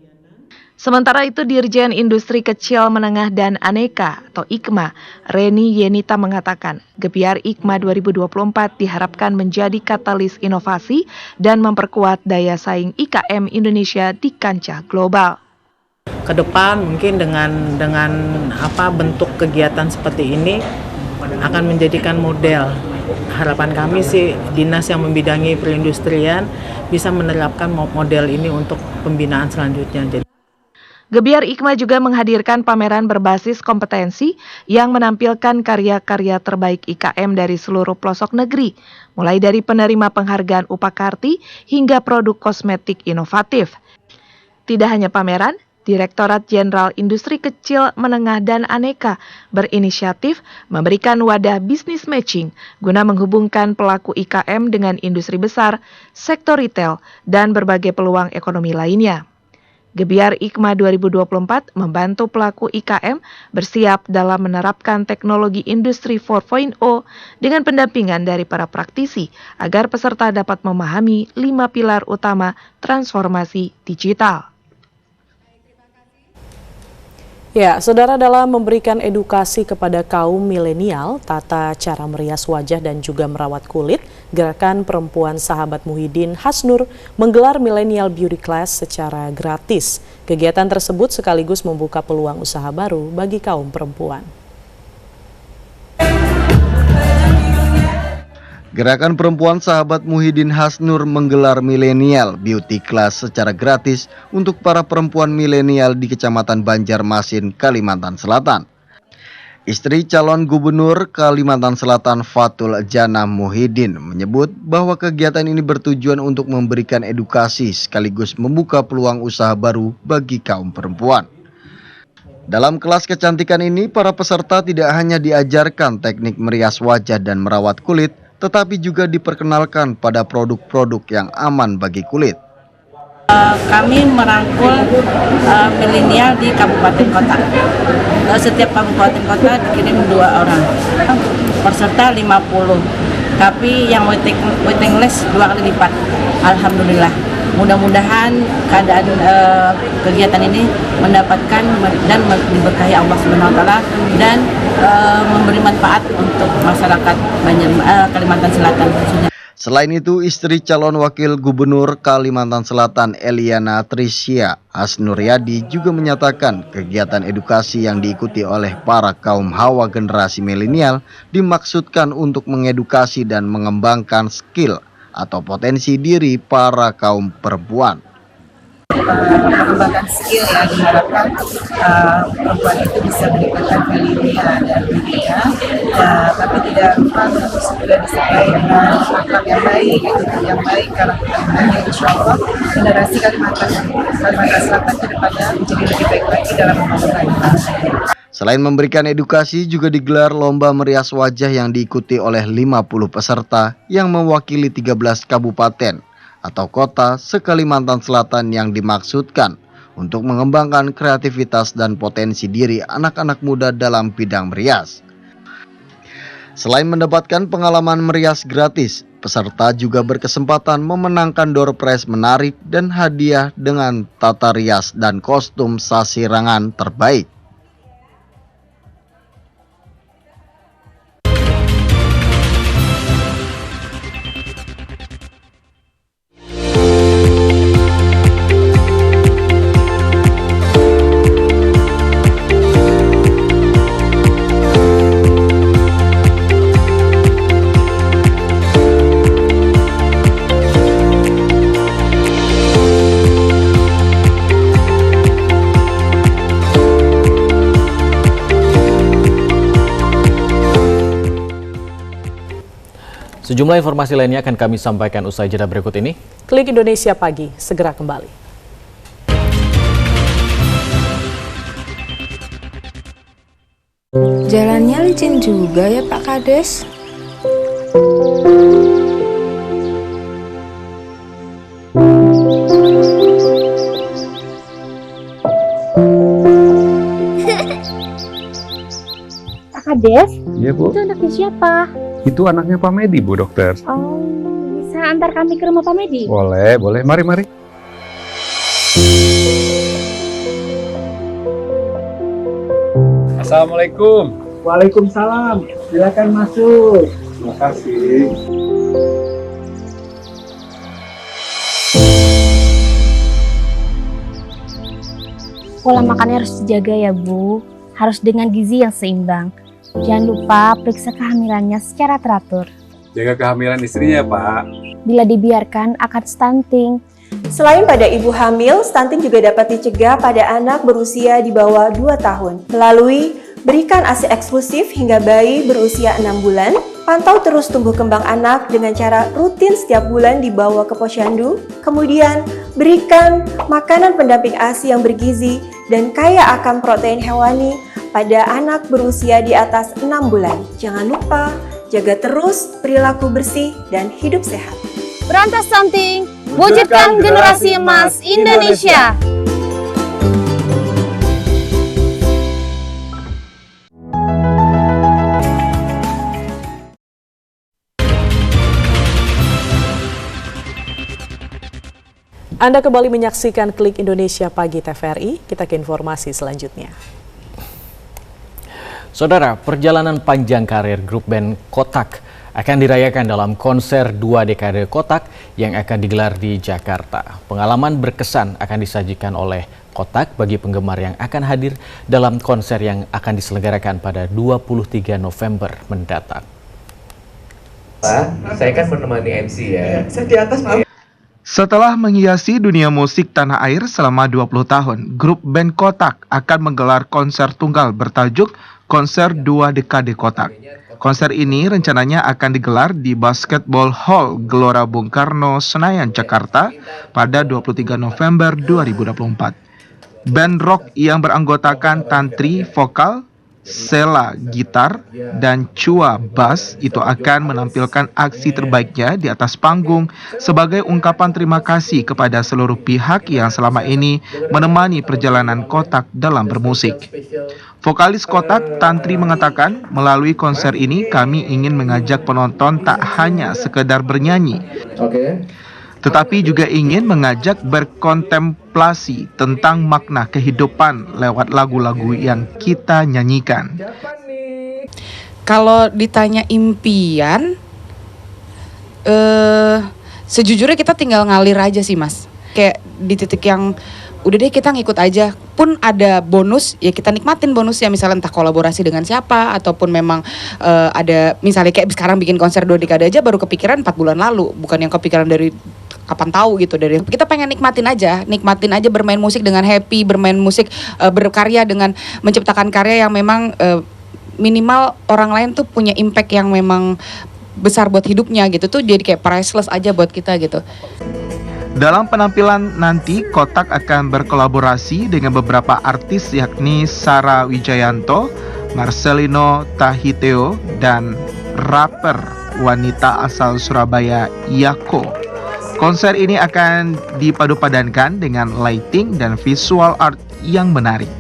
Sementara itu, Dirjen Industri Kecil Menengah dan Aneka atau IKMA, Reni Yenita mengatakan, Gebiar IKMA 2024 diharapkan menjadi katalis inovasi dan memperkuat daya saing IKM Indonesia di kancah global. Ke depan mungkin dengan bentuk kegiatan seperti ini akan menjadikan model. Harapan kami sih dinas yang membidangi perindustrian bisa menerapkan model ini untuk pembinaan selanjutnya. Gebiar IKMA juga menghadirkan pameran berbasis kompetensi yang menampilkan karya-karya terbaik IKM dari seluruh pelosok negeri, mulai dari penerima penghargaan Upakarti hingga produk kosmetik inovatif. Tidak hanya pameran, Direktorat Jenderal Industri Kecil, Menengah, dan Aneka berinisiatif memberikan wadah bisnis matching guna menghubungkan pelaku IKM dengan industri besar, sektor retail, dan berbagai peluang ekonomi lainnya. Gebiar IKMA 2024 membantu pelaku IKM bersiap dalam menerapkan teknologi industri 4.0 dengan pendampingan dari para praktisi agar peserta dapat memahami 5 pilar utama transformasi digital. Ya, saudara, dalam memberikan edukasi kepada kaum milenial, tata cara merias wajah dan juga merawat kulit, Gerakan Perempuan Sahabat Muhyiddin Hasnur menggelar Millennial Beauty Class secara gratis. Kegiatan tersebut sekaligus membuka peluang usaha baru bagi kaum perempuan. Gerakan Perempuan Sahabat Muhyiddin Hasnur menggelar Millennial Beauty Class secara gratis untuk para perempuan milenial di Kecamatan Banjarmasin, Kalimantan Selatan. Istri calon Gubernur Kalimantan Selatan Fatul Jannah Muhyiddin menyebut bahwa kegiatan ini bertujuan untuk memberikan edukasi sekaligus membuka peluang usaha baru bagi kaum perempuan. Dalam kelas kecantikan ini, para peserta tidak hanya diajarkan teknik merias wajah dan merawat kulit, tetapi juga diperkenalkan pada produk-produk yang aman bagi kulit. Kami merangkul milenial di kabupaten kota. Setiap kabupaten kota dikirim 2 orang. Peserta 50. Tapi yang waiting list 2 kali lipat. Alhamdulillah. Mudah-mudahan keadaan kegiatan ini mendapatkan dan diberkahi Allah SWT dan memberi manfaat untuk masyarakat Kalimantan Selatan khususnya. Selain itu, istri calon Wakil Gubernur Kalimantan Selatan Eliana Trisya Hasnuryadi juga menyatakan kegiatan edukasi yang diikuti oleh para kaum hawa generasi milenial dimaksudkan untuk mengedukasi dan mengembangkan skill atau potensi diri para kaum perempuan. Mengembangkan skill ya, diharapkan perempuan itu bisa meningkatkan value-nya dan dunia, tapi tidak lupa untuk juga disertai dengan akhlak yang baik, attitude yang baik, karakter yang baik. Insya Allah generasi Kalimantan Selatan ke depannya menjadi lebih baik lagi dalam membangun bangsa. Selain memberikan edukasi, juga digelar lomba merias wajah yang diikuti oleh 50 peserta yang mewakili 13 kabupaten atau kota se-Kalimantan Selatan yang dimaksudkan untuk mengembangkan kreativitas dan potensi diri anak-anak muda dalam bidang merias. Selain mendapatkan pengalaman merias gratis, peserta juga berkesempatan memenangkan door prize menarik dan hadiah dengan tata rias dan kostum sasirangan terbaik. Sejumlah informasi lainnya akan kami sampaikan usai jeda berikut ini. Klik Indonesia Pagi, segera kembali. Jalannya licin juga ya Pak Kades. Pak Kades? Iya Bu. Itu anaknya siapa? Itu anaknya Pak Medi, Bu Dokter. Oh, bisa antar kami ke rumah Pak Medi? Boleh, boleh. Mari. Assalamualaikum. Waalaikumsalam. Silakan masuk. Terima kasih. Pola makannya harus dijaga ya Bu. Harus dengan gizi yang seimbang. Jangan lupa periksa kehamilannya secara teratur. Jaga kehamilan istrinya, Pak. Bila dibiarkan akan stunting. Selain pada ibu hamil, stunting juga dapat dicegah pada anak berusia di bawah 2 tahun melalui berikan ASI eksklusif hingga bayi berusia 6 bulan, pantau terus tumbuh kembang anak dengan cara rutin setiap bulan dibawa ke posyandu, kemudian berikan makanan pendamping ASI yang bergizi dan kaya akan protein hewani pada anak berusia di atas 6 bulan. Jangan lupa, jaga terus perilaku bersih dan hidup sehat. Berantas stunting, wujudkan generasi emas Indonesia. Anda kembali menyaksikan Klik Indonesia Pagi TVRI, kita ke informasi selanjutnya. Saudara, perjalanan panjang karir grup band Kotak akan dirayakan dalam konser 2 dekade Kotak yang akan digelar di Jakarta. Pengalaman berkesan akan disajikan oleh Kotak bagi penggemar yang akan hadir dalam konser yang akan diselenggarakan pada 23 November mendatang. Pak, saya kan menemani MC ya. Saya di atas, maaf. Setelah menghiasi dunia musik tanah air selama 20 tahun, grup band Kotak akan menggelar konser tunggal bertajuk Konser 2 Dekade Kotak. Konser ini rencananya akan digelar di Basketball Hall Gelora Bung Karno, Senayan, Jakarta pada 23 November 2024. Band rock yang beranggotakan Tantri vokal, Sela gitar, dan Chua bass itu akan menampilkan aksi terbaiknya di atas panggung sebagai ungkapan terima kasih kepada seluruh pihak yang selama ini menemani perjalanan Kotak dalam bermusik. Vokalis Kotak, Tantri, mengatakan, melalui konser ini kami ingin mengajak penonton tak hanya sekedar bernyanyi, tetapi juga ingin mengajak berkontemplasi tentang makna kehidupan lewat lagu-lagu yang kita nyanyikan. Kalau ditanya impian, sejujurnya kita tinggal ngalir aja sih, Mas. Kayak di titik yang udah deh kita ngikut aja. Pun ada bonus, ya kita nikmatin bonusnya. Misalnya entah kolaborasi dengan siapa, ataupun memang ada, misalnya kayak sekarang bikin konser 2 dekade aja baru kepikiran 4 bulan lalu. Bukan yang kepikiran dari kapan tahu gitu. Dari kita pengen nikmatin aja bermain musik dengan happy, bermain musik, berkarya dengan menciptakan karya yang memang minimal orang lain tuh punya impact yang memang besar buat hidupnya gitu. Tuh jadi kayak priceless aja buat kita gitu. Dalam penampilan nanti, Kotak akan berkolaborasi dengan beberapa artis yakni Sarah Wijayanto, Marcelino Tahiteo, dan rapper wanita asal Surabaya Yako. Konser ini akan dipadupadankan dengan lighting dan visual art yang menarik.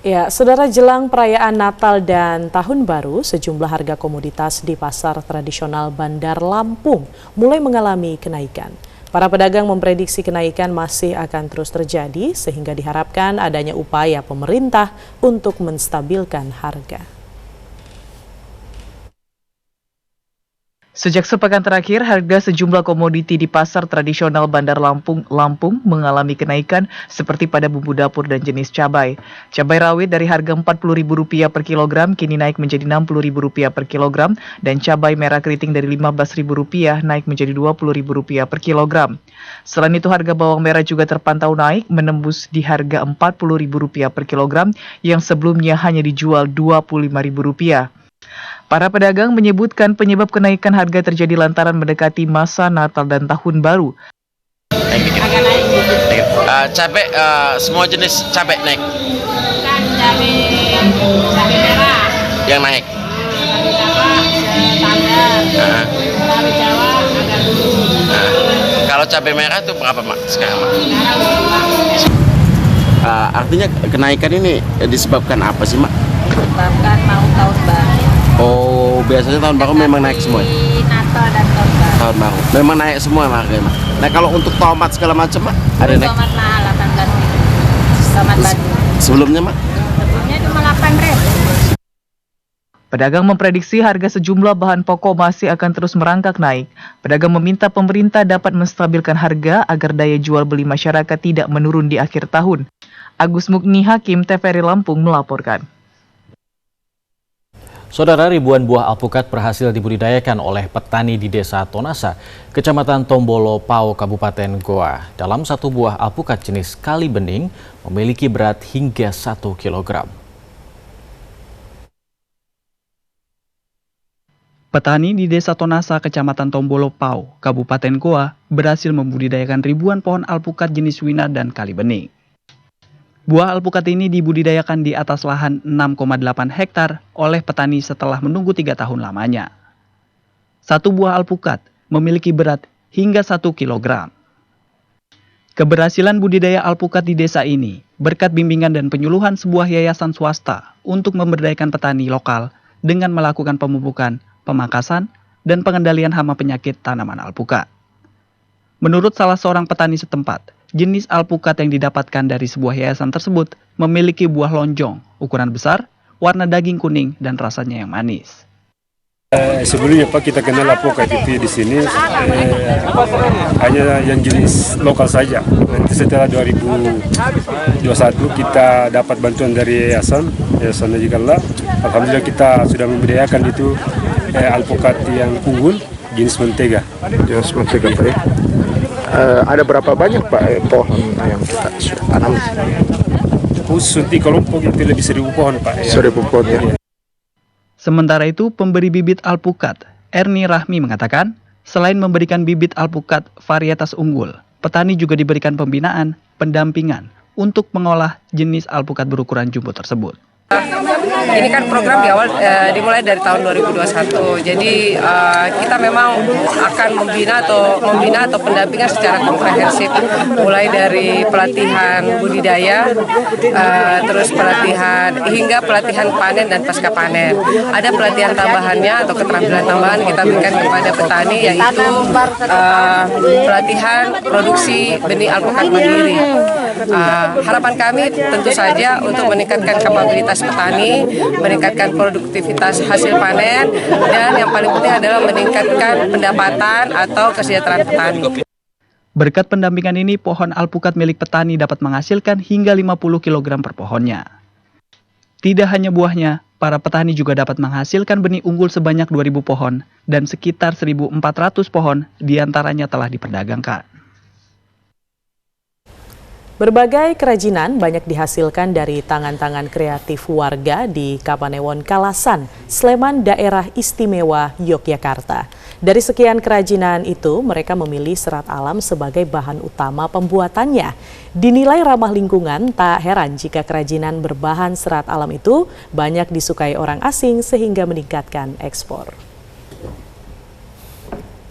Ya, saudara, jelang perayaan Natal dan Tahun Baru, sejumlah harga komoditas di pasar tradisional Bandar Lampung mulai mengalami kenaikan. Para pedagang memprediksi kenaikan masih akan terus terjadi sehingga diharapkan adanya upaya pemerintah untuk menstabilkan harga. Sejak sepekan terakhir, harga sejumlah komoditi di pasar tradisional Bandar Lampung mengalami kenaikan seperti pada bumbu dapur dan jenis cabai. Cabai rawit dari harga Rp40.000 per kilogram kini naik menjadi Rp60.000 per kilogram dan cabai merah keriting dari Rp15.000 naik menjadi Rp20.000 per kilogram. Selain itu, harga bawang merah juga terpantau naik menembus di harga Rp40.000 per kilogram yang sebelumnya hanya dijual Rp25.000. Para pedagang menyebutkan penyebab kenaikan harga terjadi lantaran mendekati masa Natal dan Tahun Baru. Cabai, semua jenis cabai naik. Cabai merah Yang naik. Cabai Jawa agak dulu. Kalau cabai merah itu berapa, Mak, sekarang, Mak? Artinya kenaikan ini disebabkan apa sih, Mak? Disebabkan mau tahun baru. Oh, biasanya tahun baru memang naik semua. Natal dan tahun baru. Tahun baru. Memang naik semua harganya, Mak. Nah, kalau untuk tomat segala macam, Mak, ada naik. Tomat mahal 18.000. Tomat Bandung. Sebelumnya, Mak? Sebelumnya cuma 8.000. Pedagang memprediksi harga sejumlah bahan pokok masih akan terus merangkak naik. Pedagang meminta pemerintah dapat menstabilkan harga agar daya jual beli masyarakat tidak menurun di akhir tahun. Agus Mukni Hakim, TVRI Lampung melaporkan. Saudara, ribuan buah alpukat berhasil dibudidayakan oleh petani di Desa Tonasa, Kecamatan Tombolo Pau, Kabupaten Goa. Dalam satu buah alpukat jenis kali bening memiliki berat hingga 1 kilogram. Petani di Desa Tonasa, Kecamatan Tombolo Pau, Kabupaten Goa, berhasil membudidayakan ribuan pohon alpukat jenis wina dan kali bening. Buah alpukat ini dibudidayakan di atas lahan 6,8 hektar oleh petani setelah menunggu 3 tahun lamanya. Satu buah alpukat memiliki berat hingga 1 kilogram. Keberhasilan budidaya alpukat di desa ini berkat bimbingan dan penyuluhan sebuah yayasan swasta untuk memberdayakan petani lokal dengan melakukan pemupukan, pemangkasan, dan pengendalian hama penyakit tanaman alpukat. Menurut salah seorang petani setempat, jenis alpukat yang didapatkan dari sebuah yayasan tersebut memiliki buah lonjong, ukuran besar, warna daging kuning, dan rasanya yang manis. Sebelumnya Pak, kita kenal alpukat itu di sini hanya yang jenis lokal saja. Nanti setelah 2021 kita dapat bantuan dari yayasan Najikallah. Alhamdulillah kita sudah membudidayakan itu alpukat yang unggul jenis mentega. Jenis mentega Pak. Ada berapa banyak Pak pohon yang kita tanam? Khusus di kelompok itu lebih 1.000 pohon Pak. 1.000 pohon ya. Sementara itu, pemberi bibit alpukat, Erni Rahmi mengatakan, selain memberikan bibit alpukat varietas unggul, petani juga diberikan pembinaan, pendampingan untuk mengolah jenis alpukat berukuran jumbo tersebut. Ini kan program dimulai dari tahun 2021. Jadi kita memang akan membina atau pendampingan secara komprehensif, mulai dari pelatihan budidaya, terus pelatihan hingga pelatihan panen dan pasca panen. Ada pelatihan tambahannya atau keterampilan tambahan kita berikan kepada petani, yaitu pelatihan produksi benih alpukat mandiri. Harapan kami tentu saja untuk meningkatkan kapabilitas petani, meningkatkan produktivitas hasil panen, dan yang paling penting adalah meningkatkan pendapatan atau kesejahteraan petani. Berkat pendampingan ini, pohon alpukat milik petani dapat menghasilkan hingga 50 kg per pohonnya. Tidak hanya buahnya, para petani juga dapat menghasilkan benih unggul sebanyak 2.000 pohon dan sekitar 1.400 pohon diantaranya telah diperdagangkan. Berbagai kerajinan banyak dihasilkan dari tangan-tangan kreatif warga di Kapanewon Kalasan, Sleman, Daerah Istimewa Yogyakarta. Dari sekian kerajinan itu, mereka memilih serat alam sebagai bahan utama pembuatannya. Dinilai ramah lingkungan, tak heran jika kerajinan berbahan serat alam itu banyak disukai orang asing sehingga meningkatkan ekspor.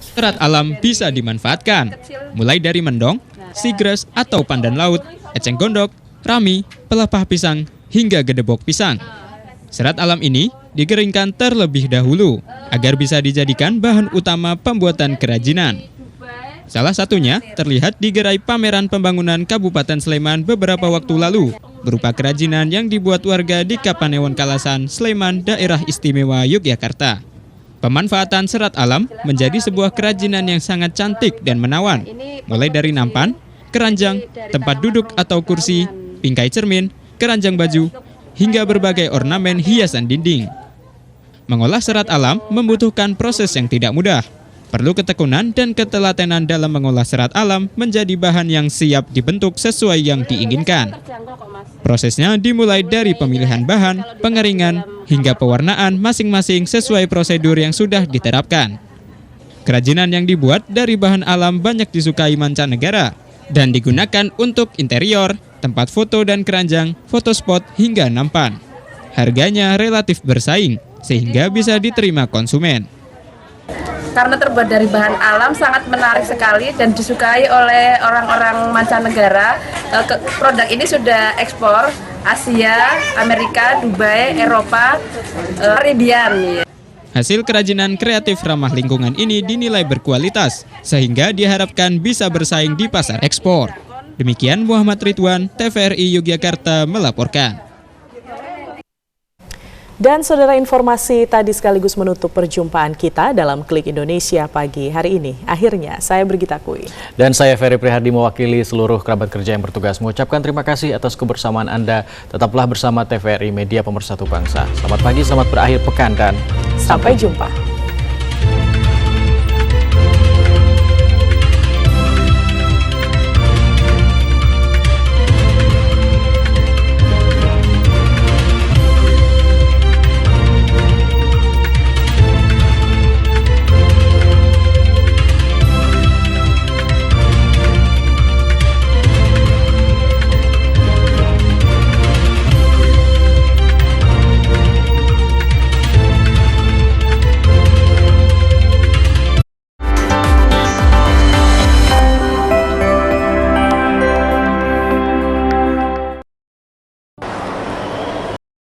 Serat alam bisa dimanfaatkan, mulai dari mendong, sigres atau pandan laut, eceng gondok, rami, pelepah pisang, hingga gedebok pisang. Serat alam ini dikeringkan terlebih dahulu agar bisa dijadikan bahan utama pembuatan kerajinan. Salah satunya terlihat di gerai pameran pembangunan Kabupaten Sleman beberapa waktu lalu, berupa kerajinan yang dibuat warga di Kapanewon Kalasan, Sleman, Daerah Istimewa Yogyakarta. Pemanfaatan serat alam menjadi sebuah kerajinan yang sangat cantik dan menawan, mulai dari nampan, keranjang, tempat duduk atau kursi, bingkai cermin, keranjang baju, hingga berbagai ornamen hiasan dinding. Mengolah serat alam membutuhkan proses yang tidak mudah. Perlu ketekunan dan ketelatenan dalam mengolah serat alam menjadi bahan yang siap dibentuk sesuai yang diinginkan. Prosesnya dimulai dari pemilihan bahan, pengeringan, hingga pewarnaan masing-masing sesuai prosedur yang sudah diterapkan. Kerajinan yang dibuat dari bahan alam banyak disukai mancanegara dan digunakan untuk interior, tempat foto dan keranjang, fotospot hingga nampan. Harganya relatif bersaing sehingga bisa diterima konsumen. Karena terbuat dari bahan alam sangat menarik sekali dan disukai oleh orang-orang mancanegara. Produk ini sudah ekspor Asia, Amerika, Dubai, Eropa, Caribbean. Hasil kerajinan kreatif ramah lingkungan ini dinilai berkualitas, sehingga diharapkan bisa bersaing di pasar ekspor. Demikian Muhammad Ridwan, TVRI Yogyakarta melaporkan. Dan saudara, informasi tadi sekaligus menutup perjumpaan kita dalam Klik Indonesia pagi hari ini. Akhirnya saya Brigita Kui. Dan saya Ferry Prihardi mewakili seluruh kerabat kerja yang bertugas mengucapkan terima kasih atas kebersamaan Anda. Tetaplah bersama TVRI Media Pemersatu Bangsa. Selamat pagi, selamat berakhir pekan dan sampai jumpa.